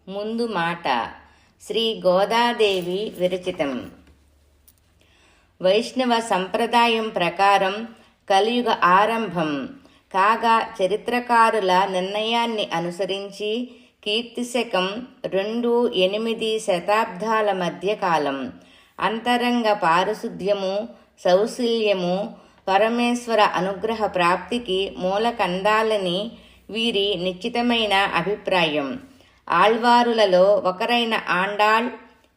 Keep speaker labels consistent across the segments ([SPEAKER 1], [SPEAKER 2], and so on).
[SPEAKER 1] ముందు మాట శ్రీ గోదాదేవి విరచితం. వైష్ణవ సంప్రదాయం ప్రకారం కలియుగ ఆరంభం కాగా చరిత్రకారుల నిర్ణయాన్ని అనుసరించి కీర్తిశకం 2-8 శతాబ్దాల మధ్యకాలం. అంతరంగ పారిశుద్ధ్యము, సౌశల్యము, పరమేశ్వర అనుగ్రహ ప్రాప్తికి మూలకండాలని వీరి నిశ్చితమైన అభిప్రాయం. ఆళ్వారులలో ఒకరైన ఆండాళ్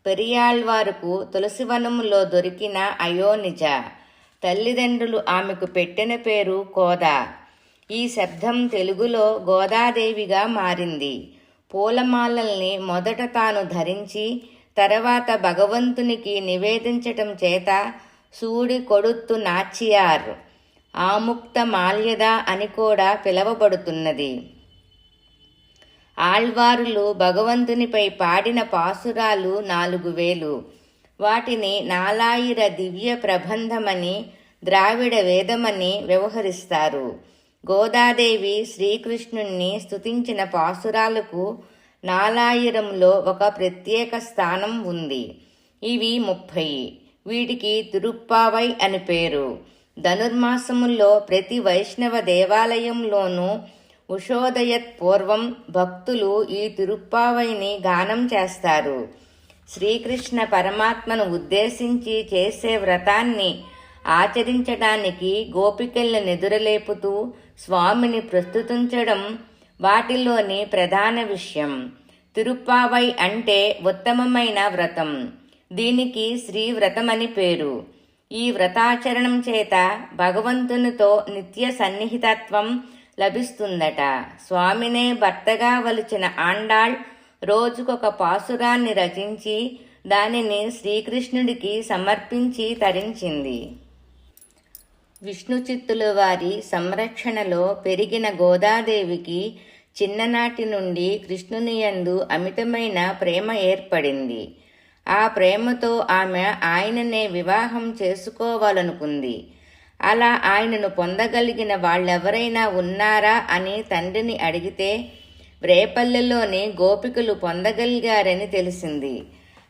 [SPEAKER 1] పెరియాళ్వారుకు తులసివనములో దొరికిన అయోనిజ. తల్లిదండ్రులు ఆమెకు పెట్టిన పేరు కోదా. ఈ శబ్దం తెలుగులో గోదాదేవిగా మారింది. పూలమాలల్ని మొదట తాను ధరించి తర్వాత భగవంతునికి నివేదించటం చేత సూడి కొడుత్తు నాచియార్, ఆముక్త మాల్యద అని కూడా పిలవబడుతున్నది. ఆళ్వారులు భగవంతునిపై పాడిన పాసురాలు 4000. వాటిని నాలాయిర దివ్య ప్రబంధమని, ద్రావిడ వేదమని వ్యవహరిస్తారు. గోదాదేవి శ్రీకృష్ణుణ్ణి స్తుతించిన పాసురాలకు నాలాయిరంలో ఒక ప్రత్యేక స్థానం ఉంది. ఇవి 30. వీటికి తిరుప్పావై అని పేరు. ధనుర్మాసముల్లో ప్రతి వైష్ణవ దేవాలయంలోనూ ఉషోదయత్ పూర్వం భక్తులు ఈ తిరుప్పావైని గానం చేస్తారు. శ్రీకృష్ణ పరమాత్మను ఉద్దేశించి చేసే వ్రతాన్ని ఆచరించడానికి గోపికల్ని నిదురలేపుతూ స్వామిని ప్రస్తుతించడం వాటిలోని ప్రధాన విషయం. తిరుప్పావై అంటే ఉత్తమమైన వ్రతం. దీనికి శ్రీవ్రతమని పేరు. ఈ వ్రతాచరణం చేత భగవంతునితో నిత్య సన్నిహితత్వం లభిస్తుందట. స్వామినే భర్తగా వలిచిన ఆండాళ్ రోజుకొక పాసురాన్ని రచించి దానిని శ్రీకృష్ణుడికి సమర్పించి తరించింది. విష్ణుచిత్తుల వారి సంరక్షణలో పెరిగిన గోదాదేవికి చిన్ననాటి నుండి కృష్ణునియందు అమితమైన ప్రేమ ఏర్పడింది. ఆ ప్రేమతో ఆమె ఆయననే వివాహం చేసుకోవాలనుకుంది. అలా ఆయనను పొందగలిగిన వాళ్ళెవరైనా ఉన్నారా అని తండ్రిని అడిగితే రేపల్లెలోని గోపికలు పొందగలిగారని తెలిసింది.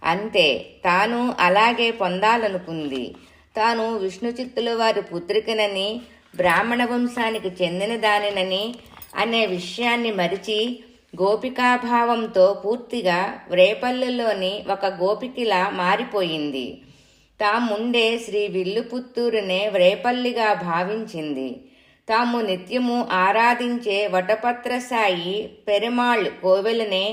[SPEAKER 1] అంతే, తాను అలాగే పొందాలనుకుంది. తాను విష్ణుచిత్తుల వారి పుత్రికనని, బ్రాహ్మణ వంశానికి చెందిన దానినని అనే విషయాన్ని మరిచి గోపికాభావంతో పూర్తిగా రేపల్లెలోని ఒక గోపికిలా మారిపోయింది. తాముండే శ్రీ విల్లుపుత్తూరునే వ్రేపల్లిగా భావించింది. తాము నిత్యము ఆరాధించే వటపత్రసాయి పెరుమాళ్ కోవెలనే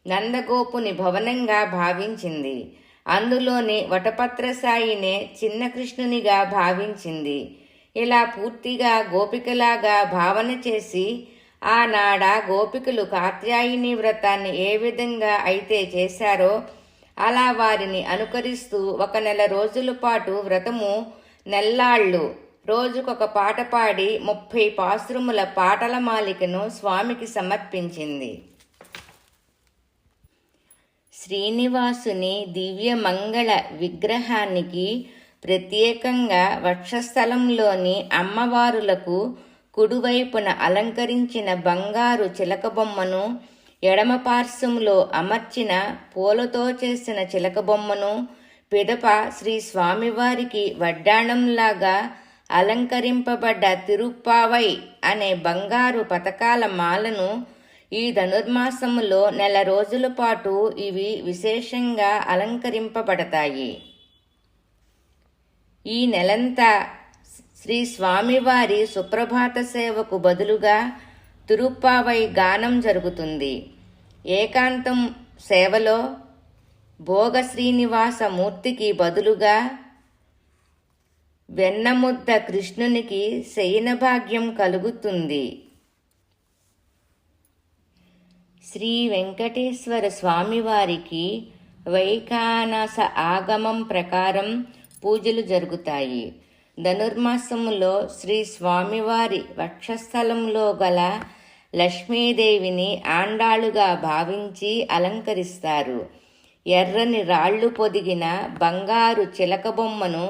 [SPEAKER 1] నందగోపుని భవనంగా భావించింది. అందులోని వటపత్రసాయినే చిన్న కృష్ణునిగా భావించింది. ఇలా పూర్తిగా గోపికలాగా భావన చేసి ఆనాడ గోపికలు కాత్యాయిని వ్రతాన్ని ఏ విధంగా అయితే చేశారో అలా వారిని అనుకరిస్తూ 1 నెల రోజుల పాటు వ్రతము నెల్లాళ్ళు రోజుకొక పాట పాడి 30 పాసురముల పాటల మాలికను స్వామికి సమర్పించింది. శ్రీనివాసుని దివ్య మంగళ విగ్రహానికి ప్రత్యేకంగా వక్షస్థలంలోని అమ్మవారులకు కుడివైపున అలంకరించిన బంగారు చిలకబొమ్మను, ఎడమ పార్శ్వంలో అమర్చిన పూలతో చేసిన చిలకబొమ్మను, పిదప శ్రీ స్వామివారికి వడ్డాణంలాగా అలంకరింపబడ్డ తిరుప్పావై అనే బంగారు పతకాల మాలను ఈ ధనుర్మాసములో 1 నెల రోజుల పాటు ఇవి విశేషంగా అలంకరింపబడతాయి. ఈ నెలంతా శ్రీ స్వామివారి సుప్రభాత సేవకు బదులుగా తిరుప్పావై గానం జరుగుతుంది. ఏకాంతం సేవలో భోగ శ్రీనివాస మూర్తికి బదులుగా వెన్నముద్ద కృష్ణునికి శయనభాగ్యం కలుగుతుంది. శ్రీ వెంకటేశ్వర స్వామివారికి వైఖానస ఆగమం ప్రకారం పూజలు జరుగుతాయి. ధనుర్మాసములో శ్రీ స్వామివారి వక్షస్థలంలో గల లక్ష్మీదేవిని ఆండాళుగా భావించి అలంకరిస్తారు. ఎర్రని రాళ్లు పొదిగిన బంగారు చిలకబొమ్మను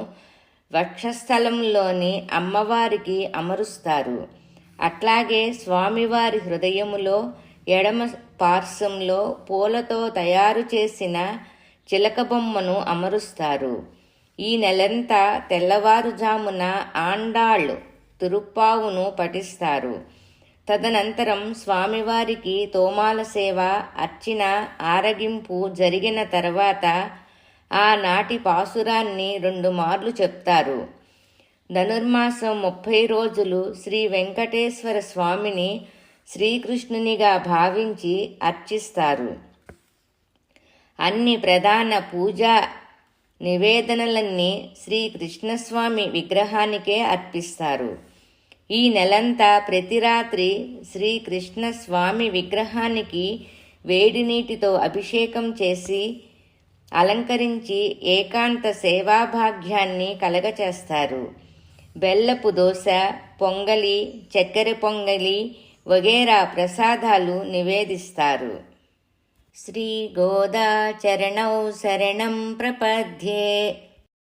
[SPEAKER 1] వక్షస్థలంలోని అమ్మవారికి అమరుస్తారు. అట్లాగే స్వామివారి హృదయములో ఎడమ పార్శ్వంలో పూలతో తయారు చేసిన చిలక బొమ్మను అమరుస్తారు. ఈ నెలంతా తెల్లవారుజామున ఆండాళ్ళు తిరుప్పావును పఠిస్తారు. తదనంతరం స్వామివారికి తోమాల సేవ, అర్చన, ఆరగింపు జరిగిన తర్వాత ఆనాటి పాసురాన్ని 2 మార్లు చెప్తారు. ధనుర్మాసం 30 రోజులు శ్రీ వెంకటేశ్వర స్వామిని శ్రీకృష్ణునిగా భావించి అర్చిస్తారు. అన్ని ప్రధాన పూజా నివేదనలన్నీ శ్రీకృష్ణస్వామి విగ్రహానికే అర్పిస్తారు. ఈ నెలంతా ప్రతి రాత్రి శ్రీకృష్ణస్వామి విగ్రహానికి వేడి నీటితో అభిషేకం చేసి అలంకరించి ఏకాంత సేవాభాగ్యాన్ని కలగచేస్తారు. బెల్లపు దోశ, పొంగలి, చక్కెర పొంగలి వగేరా ప్రసాదాలు నివేదిస్తారు. శ్రీ గోదా చరణౌ శరణం ప్రపద్యే.